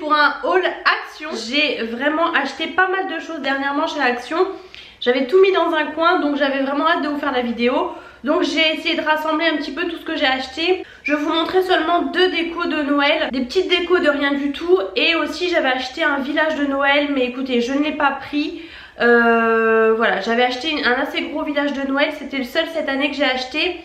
pour un haul Action. J'ai vraiment acheté pas mal de choses dernièrement chez Action. J'avais tout mis dans un coin, donc j'avais vraiment hâte de vous faire la vidéo. Donc j'ai essayé de rassembler un petit peu tout ce que j'ai acheté. Je vais vous montrer seulement 2 décos de Noël, des petites décos de rien du tout. Et aussi j'avais acheté un village de Noël, mais écoutez, je ne l'ai pas pris. Voilà, j'avais acheté un assez gros village de Noël, c'était le seul cette année que j'ai acheté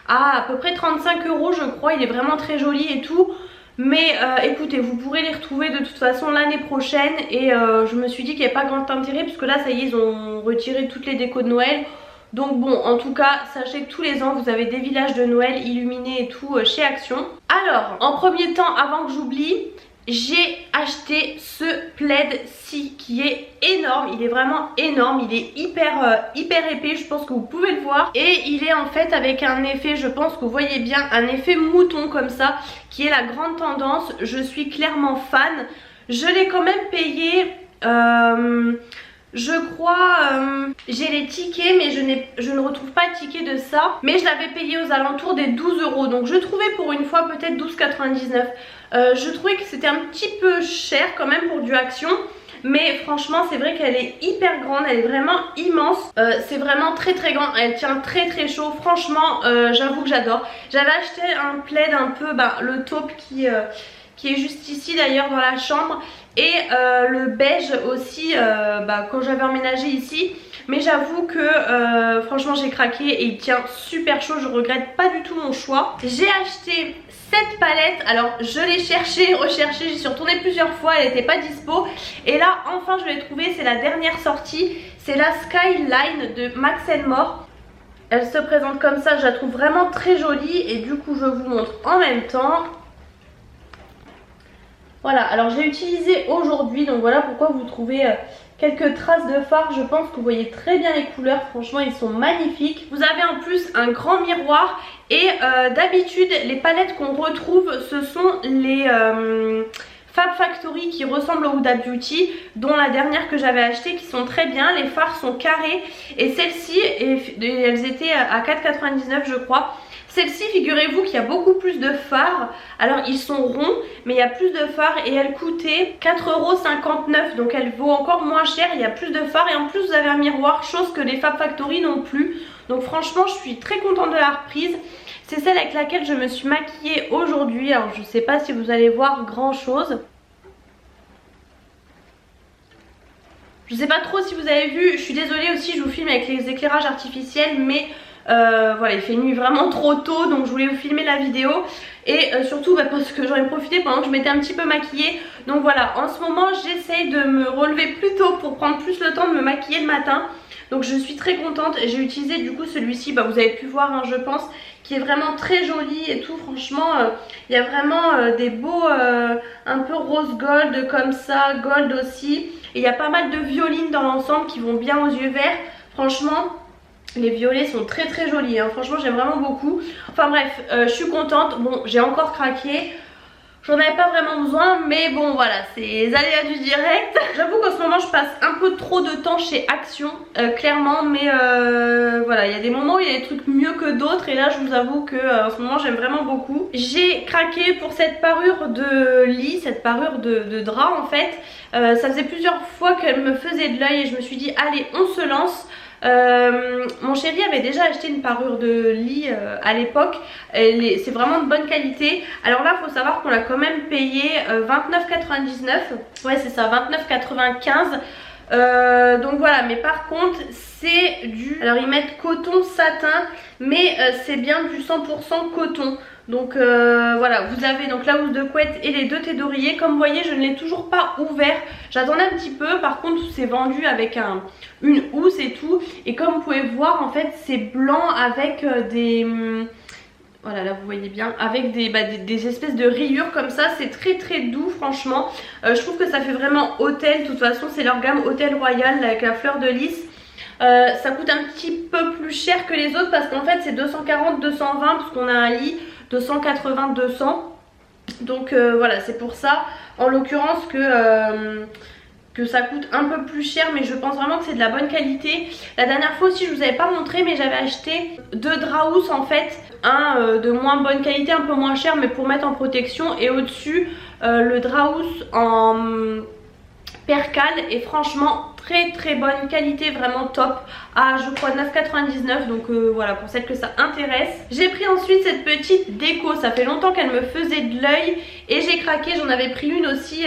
à peu près 35 € je crois. Il est vraiment très joli et tout. Mais écoutez, vous pourrez les retrouver de toute façon l'année prochaine. Et je me suis dit qu'il n'y avait pas grand intérêt, puisque là ça y est, ils ont retiré toutes les décos de Noël. Donc bon, en tout cas, sachez que tous les ans vous avez des villages de Noël illuminés et tout chez Action. Alors, en premier temps, avant que j'oublie, j'ai acheté ce plaid-ci qui est énorme. Il est vraiment énorme, il est hyper épais, je pense que vous pouvez le voir. Et il est en fait avec un effet, je pense que vous voyez bien, un effet mouton comme ça, qui est la grande tendance. Je suis clairement fan. Je l'ai quand même payé... je crois, j'ai les tickets, mais je ne retrouve pas de tickets de ça. Mais je l'avais payé aux alentours des 12 €. Donc je trouvais pour une fois peut-être 12,99 €. Je trouvais que c'était un petit peu cher quand même pour du Action. Mais franchement c'est vrai qu'elle est hyper grande, elle est vraiment immense. C'est vraiment très grand, elle tient très chaud. Franchement j'avoue que j'adore. J'avais acheté un plaid un peu, le taupe qui est juste ici d'ailleurs dans la chambre. Et le beige aussi quand j'avais emménagé ici. Mais j'avoue que franchement j'ai craqué et il tient super chaud. Je regrette pas du tout mon choix. J'ai acheté cette palette. Alors je l'ai cherchée, recherchée, j'y suis retournée plusieurs fois, elle n'était pas dispo. Et là enfin je l'ai trouvée, c'est la dernière sortie. C'est la Skyline de Max More. Elle se présente comme ça, je la trouve vraiment très jolie. Et du coup je vous montre en même temps. Voilà, alors j'ai utilisé aujourd'hui, donc voilà pourquoi vous trouvez quelques traces de fard. Je pense que vous voyez très bien les couleurs, franchement ils sont magnifiques. Vous avez en plus un grand miroir et d'habitude les palettes qu'on retrouve ce sont les Fab Factory qui ressemblent au Huda Beauty, dont la dernière que j'avais achetée, qui sont très bien. Les fards sont carrés et celles-ci, elles étaient à 4,99 € je crois. Celle-ci, figurez-vous qu'il y a beaucoup plus de fards. Alors ils sont ronds, mais il y a plus de fards et elle coûtait 4,59 €. Donc elle vaut encore moins cher, il y a plus de fards. Et en plus vous avez un miroir, chose que les Fab Factory n'ont plus. Donc franchement je suis très contente de la reprise. C'est celle avec laquelle je me suis maquillée aujourd'hui. Alors je sais pas si vous allez voir grand chose. Je sais pas trop si vous avez vu, je suis désolée aussi, je vous filme avec les éclairages artificiels, mais voilà, il fait nuit vraiment trop tôt, donc je voulais vous filmer la vidéo. Et surtout parce que j'en ai profité pendant que je m'étais un petit peu maquillée. Donc voilà, en ce moment j'essaye de me relever plus tôt pour prendre plus le temps de me maquiller le matin. Donc je suis très contente. J'ai utilisé du coup celui-ci, vous avez pu voir je pense, qui est vraiment très joli et tout. Franchement il y a vraiment des beaux un peu rose gold comme ça, gold aussi. Et il y a pas mal de violines dans l'ensemble qui vont bien aux yeux verts. Franchement les violets sont très jolis, hein. Franchement j'aime vraiment beaucoup. Enfin bref, je suis contente. Bon, j'ai encore craqué. J'en avais pas vraiment besoin, mais bon voilà, c'est les aléas du direct. J'avoue qu'en ce moment je passe un peu trop de temps chez Action, clairement. Mais voilà, il y a des moments où il y a des trucs mieux que d'autres. Et là je vous avoue que en ce moment j'aime vraiment beaucoup. J'ai craqué pour cette parure de lit, cette parure de drap en fait. Ça faisait plusieurs fois qu'elle me faisait de l'œil et je me suis dit allez on se lance. Mon chéri avait déjà acheté une parure de lit à l'époque. C'est vraiment de bonne qualité. Alors là il faut savoir qu'on l'a quand même payé 29,99 €. Ouais c'est ça, 29,95 €. Donc voilà, mais par contre c'est du... Alors ils mettent coton satin, mais c'est bien du 100% coton. Donc voilà, vous avez donc la housse de couette et les 2 thés d'oreiller. Comme vous voyez je ne l'ai toujours pas ouvert. J'attendais un petit peu, par contre c'est vendu avec une housse et tout. Et comme vous pouvez voir en fait c'est blanc avec des... Voilà, là vous voyez bien, avec des espèces de rayures comme ça. C'est très doux franchement. Je trouve que ça fait vraiment hôtel. De toute façon c'est leur gamme Hôtel Royal avec la fleur de lys. Ça coûte un petit peu plus cher que les autres parce qu'en fait c'est 240-220 parce qu'on a un lit de 180-200. Donc voilà, c'est pour ça en l'occurrence que que ça coûte un peu plus cher, mais je pense vraiment que c'est de la bonne qualité. La dernière fois aussi je vous avais pas montré, mais j'avais acheté 2 draps housse en fait, un de moins bonne qualité, un peu moins cher, mais pour mettre en protection, et au dessus le drap housse en percale, et franchement très bonne qualité, vraiment top, à je crois 9,99 €, donc voilà, pour celles que ça intéresse. J'ai pris ensuite cette petite déco, ça fait longtemps qu'elle me faisait de l'œil et j'ai craqué, j'en avais pris une aussi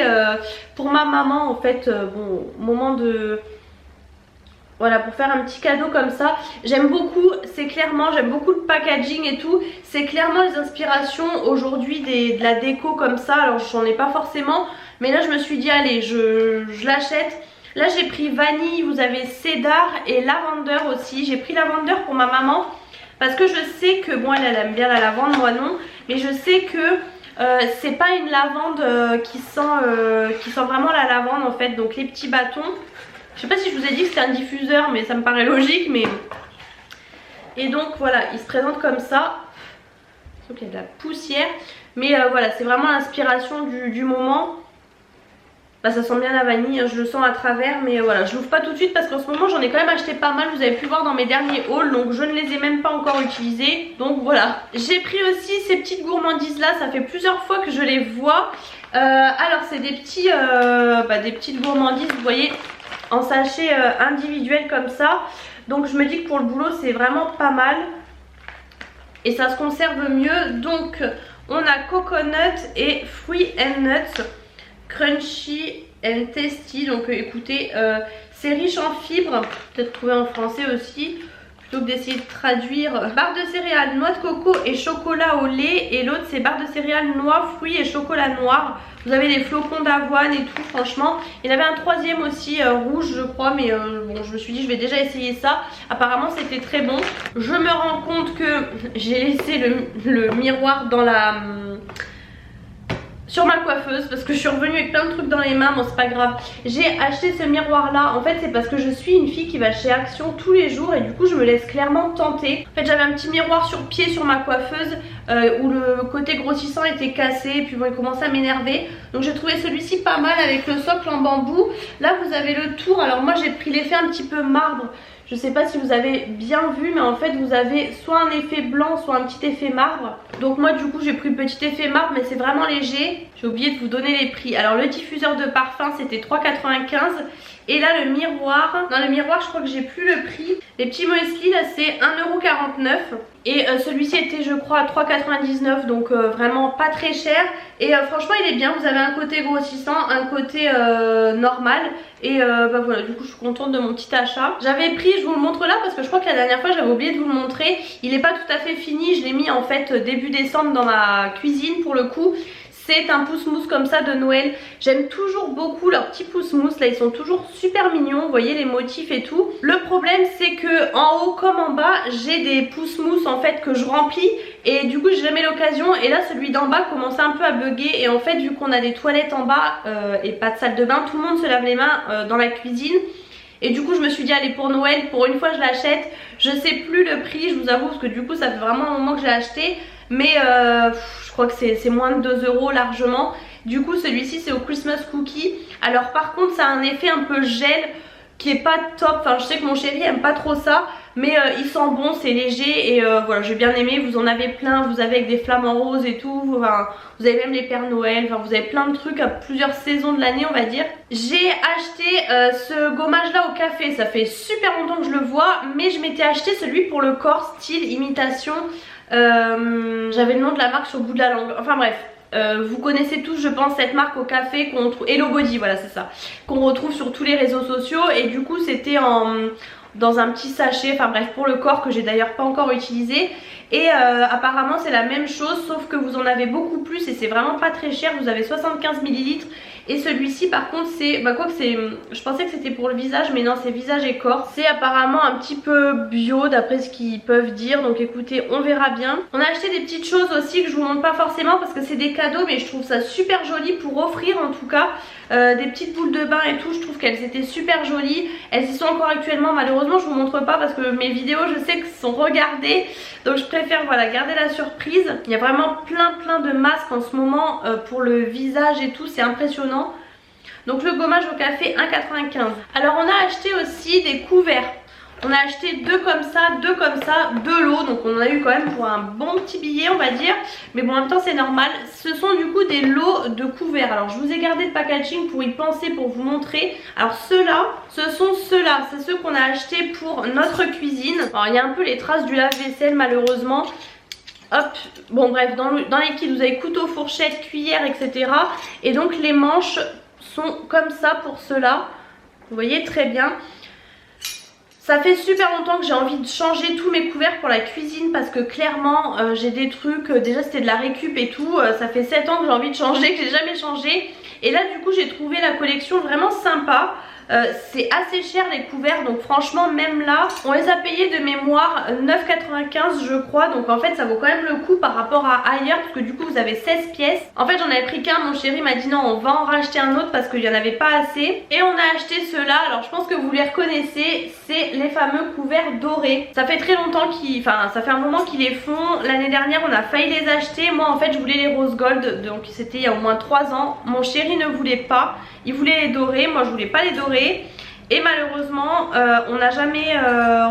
pour ma maman en fait, bon, au moment de... Voilà, pour faire un petit cadeau comme ça. J'aime beaucoup, c'est clairement, j'aime beaucoup le packaging et tout. C'est clairement les inspirations aujourd'hui de la déco comme ça. Alors j'en ai pas forcément, mais là je me suis dit allez, je l'achète. Là j'ai pris vanille, vous avez cédar et lavender aussi. J'ai pris lavender pour ma maman parce que je sais que, bon, elle aime bien la lavande, moi non, mais je sais que c'est pas une lavande qui sent vraiment la lavande en fait. Donc les petits bâtons, je sais pas si je vous ai dit que c'était un diffuseur, mais ça me paraît logique, mais... Et donc voilà, il se présente comme ça. Sauf qu'il y a de la poussière, mais voilà, c'est vraiment l'inspiration du moment. Bah, ça sent bien la vanille, hein, je le sens à travers, mais voilà, je l'ouvre pas tout de suite parce qu'en ce moment j'en ai quand même acheté pas mal, vous avez pu voir dans mes derniers hauls, donc je ne les ai même pas encore utilisés, donc voilà. J'ai pris aussi ces petites gourmandises là, ça fait plusieurs fois que je les vois. Alors c'est des petites gourmandises, vous voyez, en sachet individuel comme ça, donc je me dis que pour le boulot c'est vraiment pas mal et ça se conserve mieux. Donc on a coconut et fruits and nuts, crunchy and tasty, donc écoutez, c'est riche en fibres, peut-être trouvé en français aussi, plutôt que d'essayer de traduire. Barre de céréales, noix de coco et chocolat au lait, et l'autre c'est barre de céréales, noix, fruits et chocolat noir. Vous avez des flocons d'avoine et tout, franchement. Il y en avait un troisième aussi, rouge je crois, mais bon, je me suis dit je vais déjà essayer ça. Apparemment c'était très bon. Je me rends compte que j'ai laissé le miroir dans sur ma coiffeuse parce que je suis revenue avec plein de trucs dans les mains. Bon, c'est pas grave, j'ai acheté ce miroir là, en fait c'est parce que je suis une fille qui va chez Action tous les jours et du coup je me laisse clairement tenter. En fait j'avais un petit miroir sur pied sur ma coiffeuse où le côté grossissant était cassé et puis bon, il commençait à m'énerver, donc j'ai trouvé celui-ci pas mal avec le socle en bambou. Là vous avez le tour, alors moi j'ai pris l'effet un petit peu marbre. Je sais pas si vous avez bien vu, mais en fait vous avez soit un effet blanc, soit un petit effet marbre. Donc moi du coup j'ai pris le petit effet marbre, mais c'est vraiment léger. J'ai oublié de vous donner les prix. Alors le diffuseur de parfum c'était 3,95 €. Et là le miroir, dans le miroir je crois que j'ai plus le prix. Les petits muesli là c'est 1,49 €. Et celui-ci était je crois à 3,99 €, donc vraiment pas très cher. Et franchement il est bien, vous avez un côté grossissant, un côté normal. Et bah voilà, du coup je suis contente de mon petit achat. J'avais pris, je vous le montre là parce que je crois que la dernière fois j'avais oublié de vous le montrer. Il n'est pas tout à fait fini, je l'ai mis en fait début décembre dans ma cuisine pour le coup. C'est un pouce-mousse comme ça de Noël. J'aime toujours beaucoup leurs petits pouce-mousse. Là ils sont toujours super mignons. Vous voyez les motifs et tout. Le problème c'est que en haut comme en bas j'ai des pouce-mousse en fait que je remplis. Et du coup j'ai jamais l'occasion. Et là celui d'en bas commençait un peu à bugger. Et en fait vu qu'on a des toilettes en bas et pas de salle de bain, tout le monde se lave les mains dans la cuisine. Et du coup je me suis dit allez pour Noël, pour une fois je l'achète. Je sais plus le prix je vous avoue parce que du coup ça fait vraiment un moment que j'ai acheté. Mais je crois que c'est moins de 2 € largement. Du coup celui-ci c'est au Christmas Cookie. Alors par contre ça a un effet un peu gel qui est pas top. Enfin je sais que mon chéri aime pas trop ça, mais il sent bon, c'est léger. Et voilà, j'ai bien aimé. Vous en avez plein, vous avez avec des flamants roses et tout. Enfin, vous avez même les Pères Noël. Enfin vous avez plein de trucs à plusieurs saisons de l'année on va dire. J'ai acheté ce gommage là au café. Ça fait super longtemps que je le vois, mais je m'étais acheté celui pour le corps style imitation. J'avais le nom de la marque sur le bout de la langue. Enfin bref, vous connaissez tous je pense cette marque au café qu'on trouve, Hello Body, voilà c'est ça, qu'on retrouve sur tous les réseaux sociaux. Et du coup c'était dans un petit sachet, enfin bref, pour le corps, que j'ai d'ailleurs pas encore utilisé. Et apparemment c'est la même chose sauf que vous en avez beaucoup plus et c'est vraiment pas très cher. Vous avez 75 ml. Et celui-ci par contre c'est, bah quoi que c'est, je pensais que c'était pour le visage mais non c'est visage et corps. C'est apparemment un petit peu bio d'après ce qu'ils peuvent dire, donc écoutez on verra bien. On a acheté des petites choses aussi que je vous montre pas forcément parce que c'est des cadeaux, mais je trouve ça super joli pour offrir en tout cas. Des petites boules de bain et tout, je trouve qu'elles étaient super jolies. Elles y sont encore actuellement, malheureusement je vous montre pas parce que mes vidéos je sais que sont regardées, donc je préfère voilà garder la surprise. Il y a vraiment plein de masques en ce moment pour le visage et tout, c'est impressionnant. Donc le gommage au café 1,95. Alors on a acheté aussi des couverts. On a acheté deux comme ça, deux lots. Donc on en a eu quand même pour un bon petit billet on va dire. Mais bon en même temps c'est normal. Ce sont du coup des lots de couverts. Alors je vous ai gardé le packaging pour y penser, pour vous montrer. Alors ceux-là, ce sont ceux-là. C'est ceux qu'on a achetés pour notre cuisine. Alors il y a un peu les traces du lave-vaisselle malheureusement. Hop, bon bref, dans les kits vous avez couteau, fourchette, cuillère, etc. Et donc les manches sont comme ça pour ceux-là. Vous voyez très bien. Ça fait super longtemps que j'ai envie de changer tous mes couverts pour la cuisine parce que clairement j'ai des trucs, déjà c'était de la récup et tout, ça fait 7 ans que j'ai envie de changer, que j'ai jamais changé. Et là du coup j'ai trouvé la collection vraiment sympa. C'est assez cher les couverts, donc franchement même là on les a payés de mémoire 9,95 je crois. Donc en fait ça vaut quand même le coup par rapport à ailleurs, parce que du coup vous avez 16 pièces. En fait j'en avais pris qu'un, mon chéri m'a dit non on va en racheter un autre parce qu'il n'y en avait pas assez. Et on a acheté ceux-là, alors je pense que vous les reconnaissez, c'est les fameux couverts dorés. Ça fait très longtemps qu'ils, enfin ça fait un moment qu'ils les font. L'année dernière on a failli les acheter, moi en fait je voulais les rose gold, donc c'était il y a au moins 3 ans. Mon chéri ne voulait pas, il voulait les dorés, moi je voulais pas les dorés. Et malheureusement on n'a jamais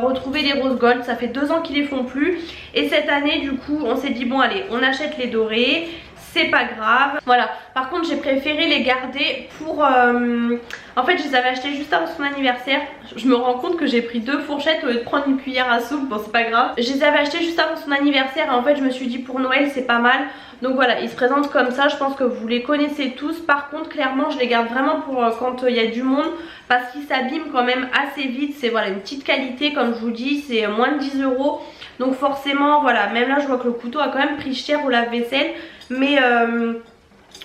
retrouvé les rose gold, ça fait 2 ans qu'ils les font plus. Et cette année du coup on s'est dit bon allez on achète les dorés, c'est pas grave. Voilà, par contre j'ai préféré les garder pour en fait je les avais achetés juste avant son anniversaire. Je me rends compte que j'ai pris 2 fourchettes au lieu de prendre une cuillère à soupe, bon c'est pas grave. Je les avais achetés juste avant son anniversaire et en fait je me suis dit pour Noël c'est pas mal. Donc voilà, ils se présentent comme ça, je pense que vous les connaissez tous. Par contre clairement je les garde vraiment pour quand il y a du monde, parce qu'ils s'abîment quand même assez vite. C'est voilà une petite qualité comme je vous dis, c'est moins de 10 €. Donc forcément voilà, même là je vois que le couteau a quand même pris cher au lave-vaisselle. Mais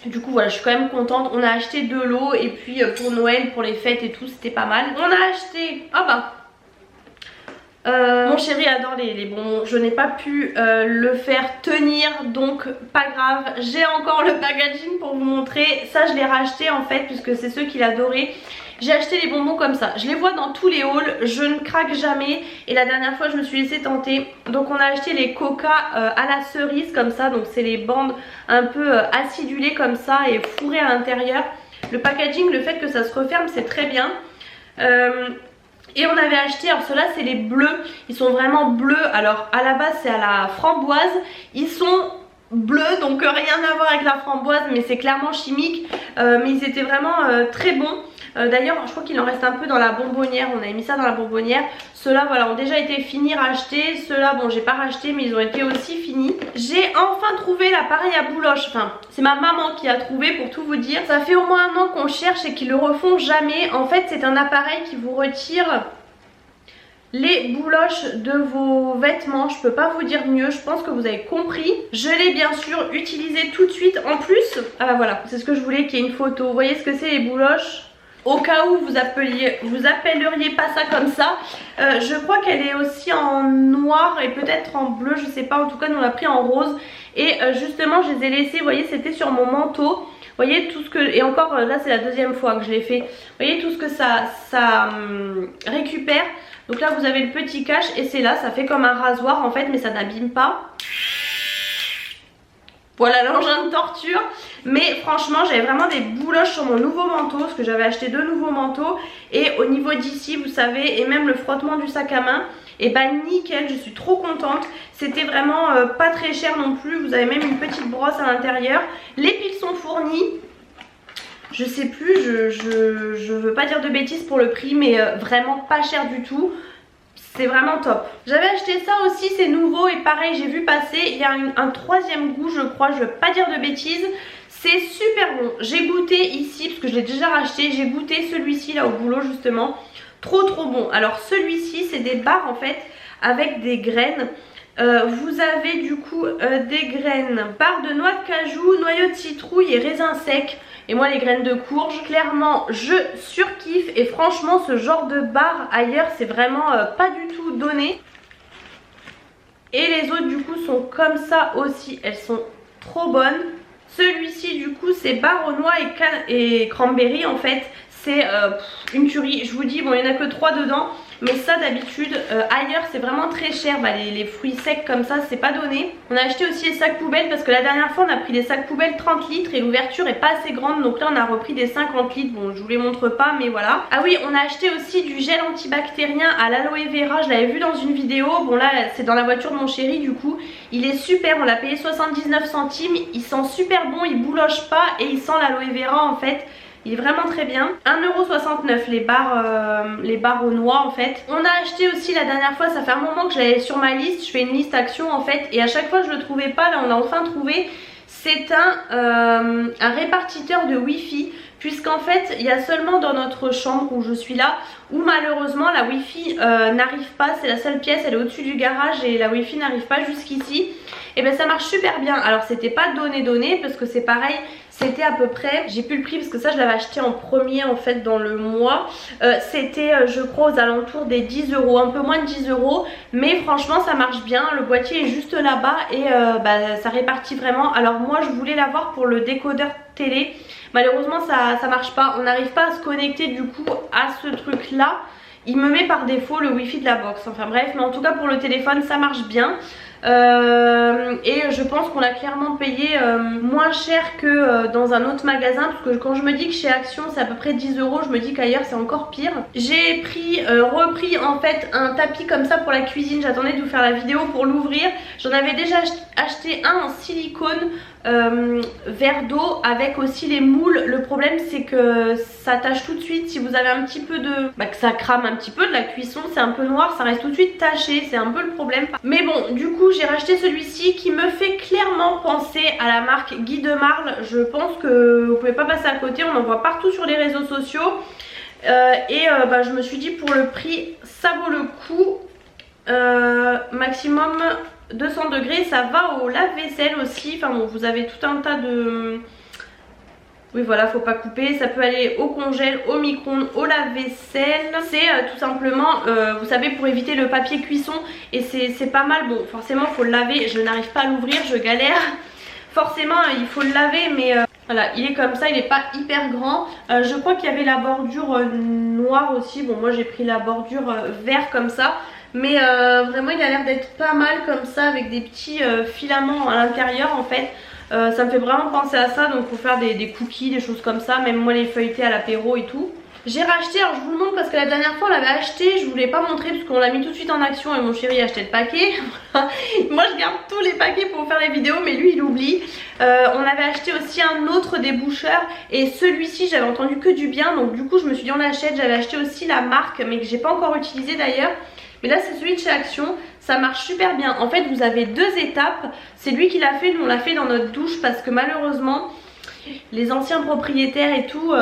du coup voilà, je suis quand même contente. On a acheté 2 lots et puis pour Noël, pour les fêtes et tout, c'était pas mal. On a acheté, ah bah mon chéri adore les bonbons. Je n'ai pas pu le faire tenir, donc pas grave. J'ai encore le packaging pour vous montrer. Ça je l'ai racheté en fait puisque c'est ceux qu'il adorait. J'ai acheté les bonbons comme ça, je les vois dans tous les hauls, je ne craque jamais. Et la dernière fois je me suis laissée tenter. Donc on a acheté les coca à la cerise comme ça. Donc c'est les bandes un peu acidulées comme ça et fourrées à l'intérieur. Le packaging, le fait que ça se referme, c'est très bien. Et on avait acheté, alors ceux-là c'est les bleus, ils sont vraiment bleus. Alors à la base c'est à la framboise, ils sont bleus donc rien à voir avec la framboise mais c'est clairement chimique. Mais ils étaient vraiment très bons. D'ailleurs je crois qu'il en reste un peu dans la bonbonnière, on avait mis ça dans la bonbonnière. Ceux-là voilà ont déjà été finis rachetés. Ceux-là bon j'ai pas racheté mais ils ont été aussi finis. J'ai enfin trouvé l'appareil à bouloche, enfin c'est ma maman qui a trouvé pour tout vous dire. Ça fait au moins 1 an qu'on cherche et qu'ils le refont jamais. En fait c'est un appareil qui vous retire les bouloches de vos vêtements. Je peux pas vous dire mieux, je pense que vous avez compris. Je l'ai bien sûr utilisé tout de suite. En plus, ah bah voilà, c'est ce que je voulais qu'il y ait une photo. Vous voyez ce que c'est les bouloches? Au cas où vous appelleriez pas ça comme ça. Je crois qu'elle est aussi en noir et peut-être en bleu, je sais pas. En tout cas nous on l'a pris en rose. Et justement je les ai laissés, vous voyez c'était sur mon manteau. Vous voyez tout ce que, et encore là c'est la 2e fois que je l'ai fait. Vous voyez tout ce que ça récupère. Donc là vous avez le petit cache et c'est là, ça fait comme un rasoir en fait mais ça n'abîme pas. Voilà l'engin de torture. Mais franchement j'avais vraiment des bouloches sur mon nouveau manteau, parce que j'avais acheté 2 nouveaux manteaux. Et au niveau d'ici vous savez, et même le frottement du sac à main, et bah nickel, je suis trop contente. C'était vraiment pas très cher non plus. Vous avez même une petite brosse à l'intérieur. Les piles sont fournies. Je sais plus, je veux pas dire de bêtises pour le prix, mais vraiment pas cher du tout. C'est vraiment top. J'avais acheté ça aussi, c'est nouveau et pareil j'ai vu passer. Il y a un 3e goût je crois, je veux pas dire de bêtises. C'est super bon. J'ai goûté ici parce que je l'ai déjà racheté. J'ai goûté celui-ci là au boulot justement. Trop bon. Alors celui-ci c'est des barres en fait avec des graines. Vous avez du coup des graines, barres de noix de cajou, noyaux de citrouille et raisins secs. Et moi les graines de courge, clairement je surkiffe. Et franchement ce genre de barres ailleurs c'est vraiment pas du tout donné. Et les autres du coup sont comme ça aussi, elles sont trop bonnes. Celui-ci du coup c'est barres aux noix et cranberry en fait. C'est une tuerie, je vous dis, bon il n'y en a que 3 dedans. mais ça d'habitude ailleurs c'est vraiment très cher. Bah, les fruits secs comme ça c'est pas donné. On a acheté aussi les sacs poubelles parce que la dernière fois on a pris des sacs poubelles 30 litres et l'ouverture est pas assez grande, donc là on a repris des 50 litres. Bon, je vous les montre pas mais voilà. Ah oui, on a acheté aussi du gel antibactérien à l'aloe vera, je l'avais vu dans une vidéo. Bon là c'est dans la voiture de mon chéri, du coup il est super, on l'a payé 79 centimes, il sent super bon, il bouloche pas et il sent l'aloe vera en fait. Il est vraiment très bien. 1,69€ les barres aux noix en fait. On a acheté aussi la dernière fois, ça fait un moment que je l'avais sur ma liste. Je fais une liste action en fait. Et à chaque fois je le trouvais pas, là on l'a enfin trouvé. C'est un répartiteur de Wi-Fi. Puisqu'en fait il y a seulement dans notre chambre où je suis là où malheureusement la Wi-Fi n'arrive pas. C'est la seule pièce, elle est au-dessus du garage et la Wi-Fi n'arrive pas jusqu'ici. Et bien ça marche super bien. Alors c'était pas donné parce que c'est pareil, c'était à peu près, j'ai plus le prix parce que ça je l'avais acheté en premier en fait dans le mois. C'était je crois aux alentours des 10 €, un peu moins de 10 €. Mais franchement ça marche bien, le boîtier est juste là-bas et ça répartit vraiment. Alors moi je voulais l'avoir pour le décodeur télé. Malheureusement ça marche pas, on n'arrive pas à se connecter du coup à ce truc là. Il me met par défaut le wifi de la box, enfin bref, mais en tout cas pour le téléphone ça marche bien. Et je pense qu'on l'a clairement payé moins cher que dans un autre magasin, parce que quand je me dis que chez Action c'est à peu près 10 €, je me dis qu'ailleurs c'est encore pire. J'ai repris en fait un tapis comme ça pour la cuisine. J'attendais de vous faire la vidéo pour l'ouvrir. J'en avais déjà acheté un en silicone verre d'eau avec aussi les moules. Le problème c'est que ça tâche tout de suite si vous avez un petit peu de... que ça crame un petit peu de la cuisson, c'est un peu noir, ça reste tout de suite taché, c'est un peu le problème. Mais bon, du coup j'ai racheté celui-ci qui me fait clairement penser à la marque Guy de Marle. Je pense que vous pouvez pas passer à côté, on en voit partout sur les réseaux sociaux. Je me suis dit pour le prix ça vaut le coup. Maximum 200 degrés, ça va au lave-vaisselle aussi. Enfin bon, vous avez tout un tas de... Oui voilà, faut pas couper, ça peut aller au congèle, au micro-ondes, au lave-vaisselle. C'est tout simplement, vous savez, pour éviter le papier cuisson. Et c'est pas mal, bon forcément faut le laver, je n'arrive pas à l'ouvrir, je galère. Forcément il faut le laver mais voilà, il est comme ça, il est pas hyper grand. Je crois qu'il y avait la bordure noire aussi, bon moi j'ai pris la bordure vert comme ça. Mais vraiment il a l'air d'être pas mal comme ça avec des petits filaments à l'intérieur en fait. Ça me fait vraiment penser à ça, donc pour faire des cookies, des choses comme ça, même moi les feuilletés à l'apéro et tout. J'ai racheté, alors je vous le montre parce que la dernière fois on l'avait acheté, je vous l'ai pas montré parce qu'on l'a mis tout de suite en action et mon chéri a acheté le paquet. Moi je garde tous les paquets pour faire les vidéos mais lui il oublie. On avait acheté aussi un autre déboucheur et celui-ci j'avais entendu que du bien, donc du coup je me suis dit on l'achète. J'avais acheté aussi la marque mais que j'ai pas encore utilisé d'ailleurs. Mais là c'est celui de chez Action, ça marche super bien. En fait vous avez deux étapes, c'est lui qui l'a fait, nous on l'a fait dans notre douche parce que malheureusement les anciens propriétaires et tout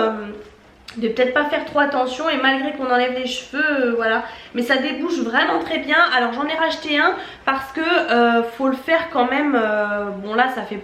de peut-être pas faire trop attention et malgré qu'on enlève les cheveux voilà. Mais ça débouche vraiment très bien. Alors j'en ai racheté un parce que faut le faire quand même, bon là ça fait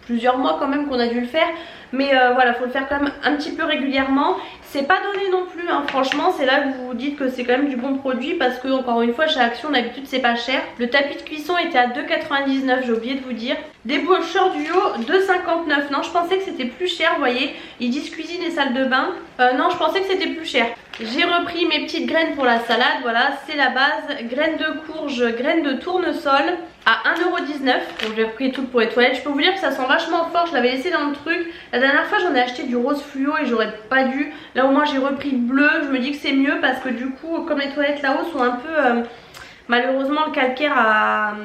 plusieurs mois quand même qu'on a dû le faire. Mais voilà, faut le faire quand même un petit peu régulièrement. C'est pas donné non plus hein. Franchement c'est là que vous vous dites que c'est quand même du bon produit parce que encore une fois chez Action d'habitude c'est pas cher. Le tapis de cuisson était à 2,99 €, j'ai oublié de vous dire. Déboucheur duo 2,59 €. Non je pensais que c'était plus cher, vous voyez. Ils disent cuisine et salle de bain. Non je pensais que c'était plus cher. J'ai repris mes petites graines pour la salade, voilà c'est la base. Graines de courge, graines de tournesol à 1,19 €. Donc j'ai repris tout pour les toilettes. Je peux vous dire que ça sent vachement fort, je l'avais laissé dans le truc. La dernière fois j'en ai acheté du rose fluo et j'aurais pas dû. Là au moins j'ai repris bleu, je me dis que c'est mieux parce que du coup comme les toilettes là-haut sont un peu... malheureusement le calcaire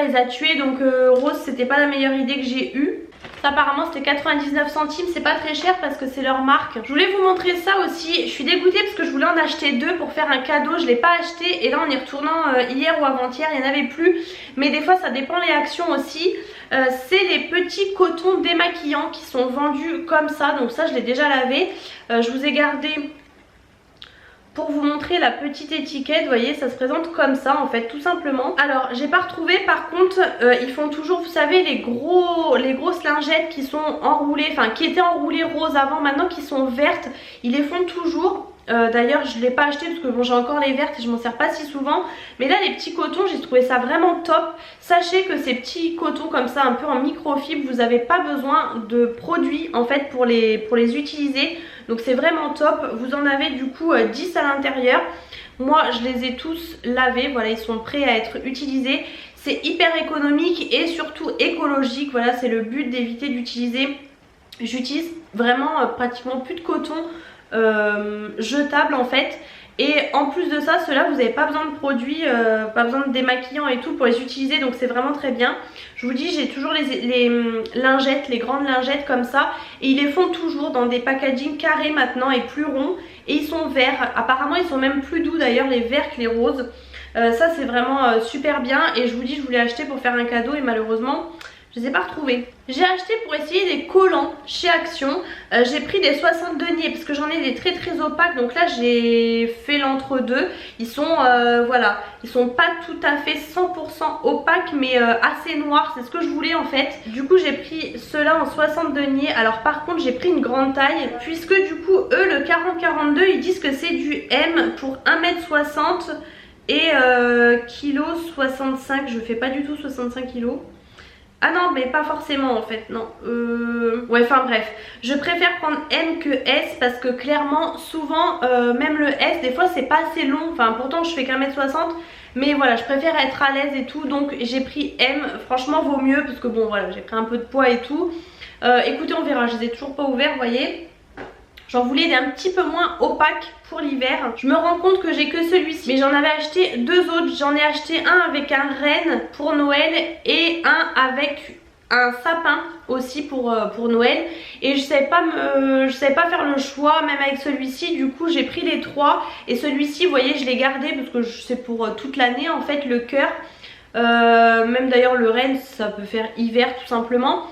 les a tués, donc rose c'était pas la meilleure idée que j'ai eue. Ça apparemment c'était 99 centimes, c'est pas très cher parce que c'est leur marque. Je voulais vous montrer ça aussi, je suis dégoûtée parce que je voulais en acheter deux pour faire un cadeau, je l'ai pas acheté et là en y retournant hier ou avant-hier il n'y en avait plus. Mais des fois ça dépend les actions aussi. C'est les petits cotons démaquillants qui sont vendus comme ça, donc ça je l'ai déjà lavé. Je vous ai gardé... pour vous montrer la petite étiquette, vous voyez ça se présente comme ça en fait tout simplement. Alors j'ai pas retrouvé, par contre ils font toujours, vous savez les grosses lingettes qui sont enroulées, enfin qui étaient enroulées roses avant, maintenant qui sont vertes, ils les font toujours. D'ailleurs je ne l'ai pas acheté parce que bon, j'ai encore les vertes et je m'en sers pas si souvent. Mais là les petits cotons, j'ai trouvé ça vraiment top. Sachez que ces petits cotons comme ça un peu en microfibre, vous n'avez pas besoin de produits en fait pour les utiliser. Donc c'est vraiment top. Vous en avez du coup 10 à l'intérieur. Moi je les ai tous lavés, voilà, ils sont prêts à être utilisés. C'est hyper économique et surtout écologique, voilà, c'est le but d'éviter d'utiliser. J'utilise vraiment pratiquement plus de coton jetable en fait. Et en plus de ça, ceux-là, vous n'avez pas besoin de produits, pas besoin de démaquillants et tout pour les utiliser, donc c'est vraiment très bien. Je vous dis, j'ai toujours les lingettes, les grandes lingettes comme ça, et ils les font toujours dans des packaging carrés maintenant et plus ronds, et ils sont verts. Apparemment, ils sont même plus doux d'ailleurs, les verts que les roses. Ça, c'est vraiment super bien, et je vous dis, je voulais acheter pour faire un cadeau, et malheureusement, je les ai pas retrouvés. J'ai acheté pour essayer des collants chez Action. J'ai pris des 60 deniers parce que j'en ai des très très opaques. Donc là j'ai fait l'entre-deux. Ils sont voilà, ils sont pas tout à fait 100% opaques mais assez noirs. C'est ce que je voulais en fait. Du coup j'ai pris ceux-là en 60 deniers. Alors par contre j'ai pris une grande taille puisque du coup eux le 40-42 ils disent que c'est du M pour 1m60 et kg 65. Je fais pas du tout 65 kg. Ah non mais pas forcément en fait, non. Ouais enfin bref, je préfère prendre M que S parce que clairement souvent même le S des fois c'est pas assez long. Enfin pourtant je fais qu'1m60 mais voilà je préfère être à l'aise et tout. Donc j'ai pris M, franchement vaut mieux parce que bon voilà j'ai pris un peu de poids et tout. Écoutez on verra, je les ai toujours pas ouverts vous voyez. J'en voulais des un petit peu moins opaques pour l'hiver. Je me rends compte que j'ai que celui-ci. Mais j'en avais acheté deux autres. J'en ai acheté un avec un renne pour Noël et un avec un sapin aussi pour Noël. Et je savais pas faire le choix même avec celui-ci. Du coup j'ai pris les trois. Et celui-ci vous voyez je l'ai gardé parce que c'est pour toute l'année en fait le cœur. Même d'ailleurs le renne ça peut faire hiver tout simplement.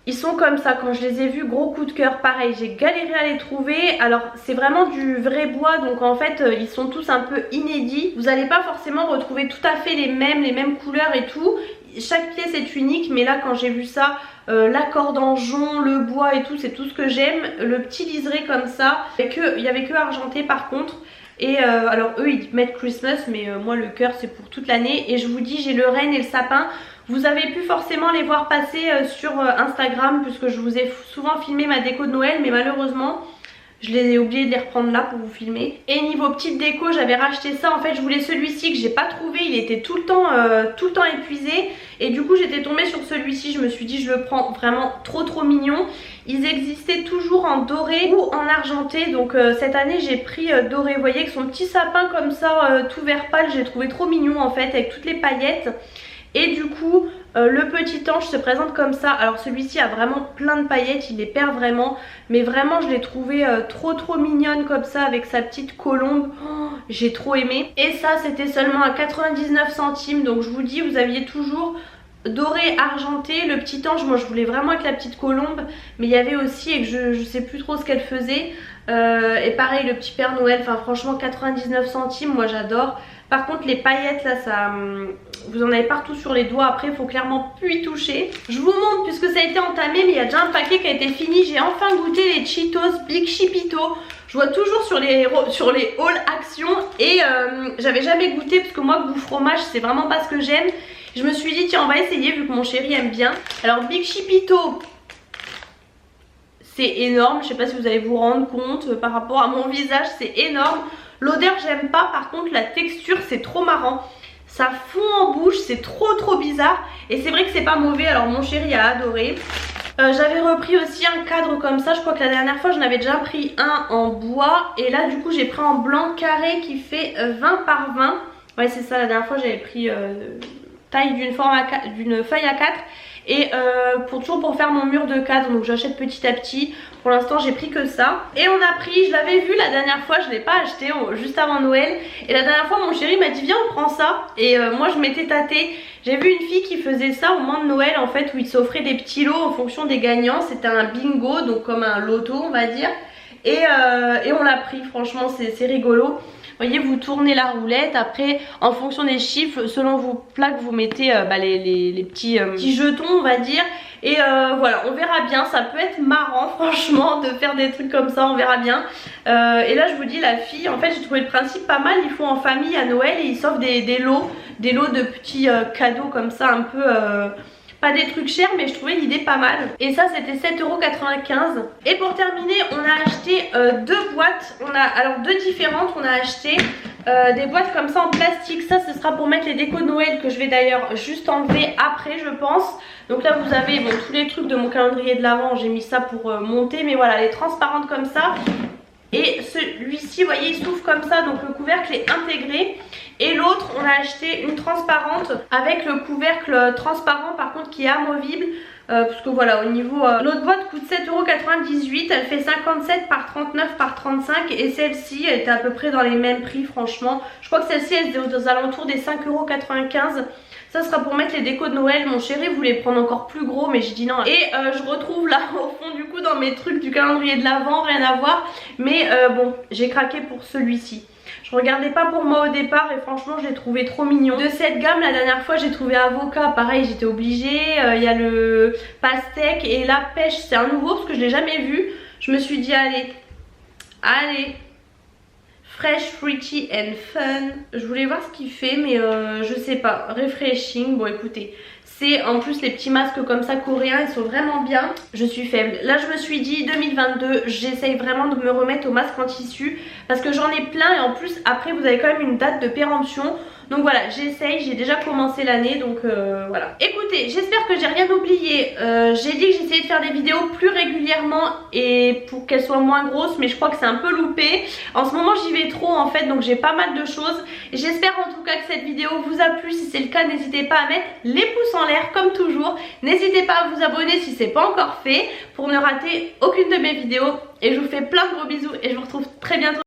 Ils sont comme ça, quand je les ai vus, gros coup de cœur, pareil, j'ai galéré à les trouver. Alors c'est vraiment du vrai bois, donc en fait ils sont tous un peu inédits. Vous n'allez pas forcément retrouver tout à fait les mêmes couleurs et tout. Chaque pièce est unique, mais là quand j'ai vu ça, la corde en jonc, le bois et tout, c'est tout ce que j'aime. Le petit liseré comme ça, il y avait que argenté par contre. Et alors eux ils mettent Christmas mais moi le cœur c'est pour toute l'année. Et je vous dis j'ai le renne et le sapin. Vous avez pu forcément les voir passer sur Instagram puisque je vous ai souvent filmé ma déco de Noël mais malheureusement je les ai oublié de les reprendre là pour vous filmer. Et niveau petite déco j'avais racheté ça, en fait je voulais celui-ci que j'ai pas trouvé, il était tout le temps épuisé. Et du coup j'étais tombée sur celui-ci, je me suis dit je le prends, vraiment trop mignon. Ils existaient toujours en doré ou en argenté, donc cette année j'ai pris doré. Vous voyez avec son petit sapin comme ça tout vert pâle, j'ai trouvé trop mignon en fait avec toutes les paillettes. Et du coup le petit ange se présente comme ça. Alors celui-ci a vraiment plein de paillettes, il les perd vraiment. Mais vraiment je l'ai trouvé trop mignonne comme ça avec sa petite colombe. Oh, j'ai trop aimé. Et ça c'était seulement à 99 centimes. Donc je vous dis vous aviez toujours doré, argenté. Le petit ange moi je voulais vraiment avec la petite colombe. Mais il y avait aussi et que je sais plus trop ce qu'elle faisait. Et pareil le petit Père Noël. Enfin franchement 99 centimes moi j'adore. Par contre les paillettes là ça... vous en avez partout sur les doigts, après il faut clairement plus y toucher. Je vous montre puisque ça a été entamé mais il y a déjà un paquet qui a été fini. J'ai enfin goûté les Cheetos Big Chipito. Je vois toujours sur les hauls Action et j'avais jamais goûté parce que moi goût fromage c'est vraiment pas ce que j'aime. Je me suis dit tiens on va essayer vu que mon chéri aime bien. Alors Big Chipito c'est énorme, je sais pas si vous allez vous rendre compte par rapport à mon visage, c'est énorme. L'odeur j'aime pas, par contre la texture c'est trop marrant. Ça fond en bouche, c'est trop bizarre. Et c'est vrai que c'est pas mauvais, alors mon chéri a adoré. J'avais repris aussi un cadre comme ça, je crois que la dernière fois j'en avais déjà pris un en bois. Et là du coup j'ai pris en blanc carré qui fait 20 par 20. Ouais c'est ça, la dernière fois j'avais pris taille d'une feuille à 4. Et toujours pour faire mon mur de cadre, donc j'achète petit à petit. Pour l'instant j'ai pris que ça. Et on a pris, je l'avais vu la dernière fois, je ne l'ai pas acheté juste avant Noël. Et la dernière fois mon chéri m'a dit viens on prend ça. Et moi je m'étais tâtée. J'ai vu une fille qui faisait ça au moment de Noël en fait, où il s'offrait des petits lots en fonction des gagnants. C'était un bingo, donc comme un loto on va dire. Et on l'a pris, franchement c'est rigolo. voyez, vous tournez la roulette. Après, en fonction des chiffres, selon vos plaques, vous mettez les petits jetons, on va dire. Et voilà, on verra bien. Ça peut être marrant, franchement, de faire des trucs comme ça. On verra bien. Et là, je vous dis, la fille, en fait, j'ai trouvé le principe pas mal. Ils font en famille à Noël et ils s'offrent des lots de petits cadeaux comme ça, un peu... pas des trucs chers, mais je trouvais l'idée pas mal. Et ça, c'était 7,95 €. Et pour terminer, on a acheté deux boîtes. Alors deux différentes. On a acheté des boîtes comme ça en plastique. Ça, ce sera pour mettre les décos de Noël, que je vais d'ailleurs juste enlever après, je pense. Donc là, vous avez tous les trucs de mon calendrier de l'Avent. J'ai mis ça pour monter. Mais voilà, les transparentes comme ça. Et celui-ci, vous voyez, il s'ouvre comme ça, donc le couvercle est intégré. Et l'autre, on a acheté une transparente avec le couvercle transparent, par contre, qui est amovible. Parce que voilà, au niveau... l'autre boîte coûte 7,98 €, elle fait 57 par 39 par 35. Et celle-ci, elle était à peu près dans les mêmes prix, franchement. Je crois que celle-ci, elle était aux alentours des 5,95 €. Ça sera pour mettre les décos de Noël. Mon chéri voulait prendre encore plus gros, mais j'ai dit non. Et je retrouve là au fond du coup dans mes trucs du calendrier de l'Avent, rien à voir. Mais bon, j'ai craqué pour celui-ci. Je regardais pas pour moi au départ et franchement je l'ai trouvé trop mignon. De cette gamme, la dernière fois j'ai trouvé avocat, pareil j'étais obligée. Il y a le pastèque et la pêche, c'est un nouveau parce que je l'ai jamais vu. Je me suis dit allez, fresh, fruity and fun. Je voulais voir ce qu'il fait, mais je sais pas. Refreshing, bon écoutez. C'est en plus les petits masques comme ça coréens, ils sont vraiment bien. Je suis faible. Là je me suis dit 2022, j'essaye vraiment de me remettre aux masques en tissu. Parce que j'en ai plein et en plus après vous avez quand même une date de péremption. Donc voilà, j'essaye, j'ai déjà commencé l'année, donc voilà. Écoutez, j'espère que j'ai rien oublié. J'ai dit que j'essayais de faire des vidéos plus régulièrement et pour qu'elles soient moins grosses, mais je crois que c'est un peu loupé. En ce moment j'y vais trop en fait, donc j'ai pas mal de choses. J'espère en tout cas que cette vidéo vous a plu. Si c'est le cas, n'hésitez pas à mettre les pouces en l'air comme toujours. N'hésitez pas à vous abonner si c'est pas encore fait pour ne rater aucune de mes vidéos. Et je vous fais plein de gros bisous et je vous retrouve très bientôt.